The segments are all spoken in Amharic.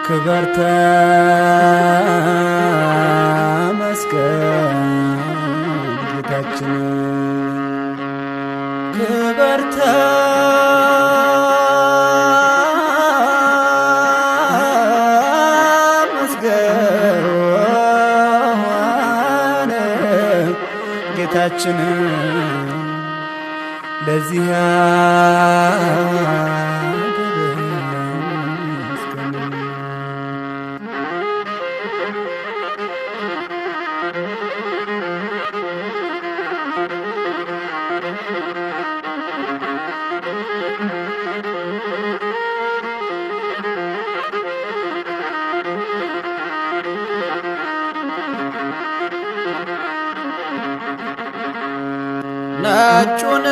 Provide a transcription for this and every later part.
ክበር ተመስገን ጌታችን ክበር ተመስገን ጌታችን ለዚህ ነጩን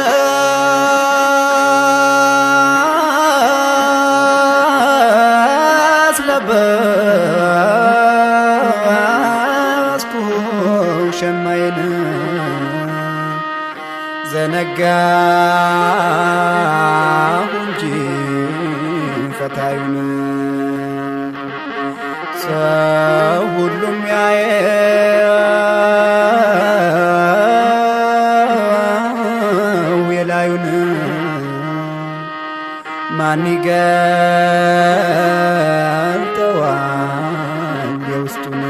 አስለበስኩ ሸማዬን ዘነጋሁ እንጂ ፈታዩን ሰው ሁሉም ማን ይገልጠዋል የውስጡን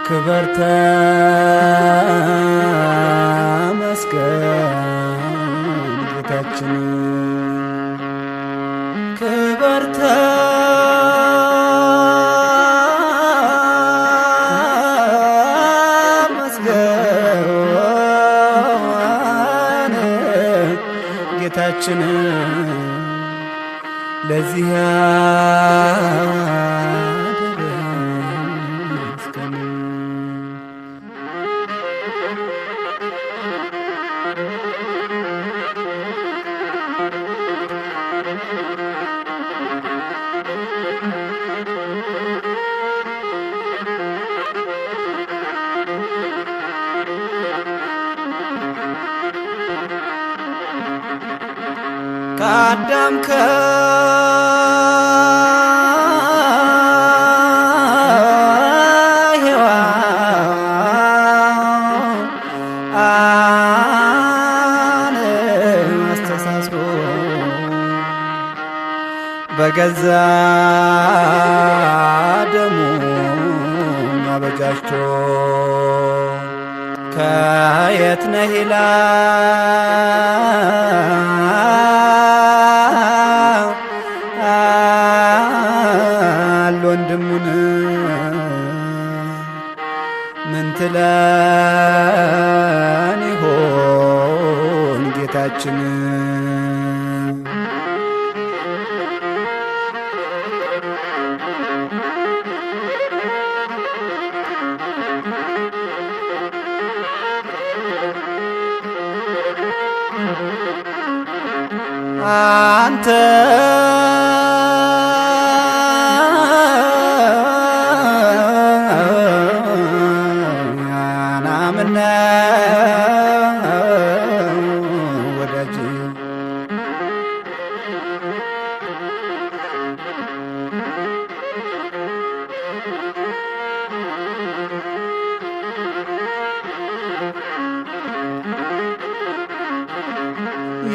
ክበር ተመስገን ጌታችን ክበር ተመስገን ጌታችን ለዚህ ከአዳም ከሔዋን አስተሳስሮ በገዛ ደሙ አበጃጅቶ ከየት ነህ ይላል ወንድሙን ምን ትለን ይሆን ጌታችን አንተ ናምነ ወዳጅ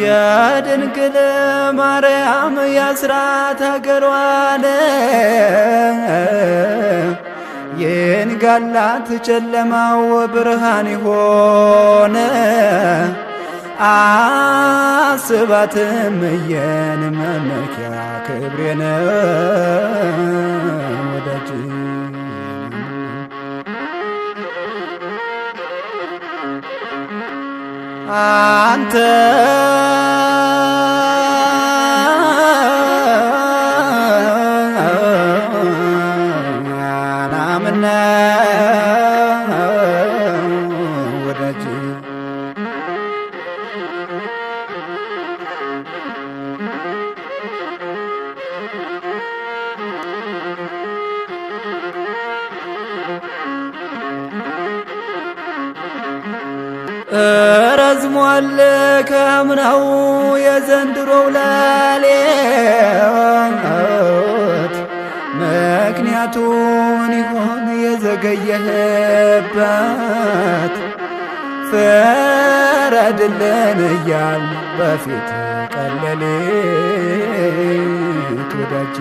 የድንግል ማርያም የአስራት አገሯን የንጋላት ጨለማው ብርሃን ይሆን አስባትም የን መመኪያ ክብሬነ ወዳጅ አንተ ናምነ ወዳጅ ረዝሟል ከምናው የዘንድሮው ሌሊት ምክንያቱን ይሆን የዘገየህበት ፍረድልን እያል በፊት ቀን ሌሊት ወዳጅ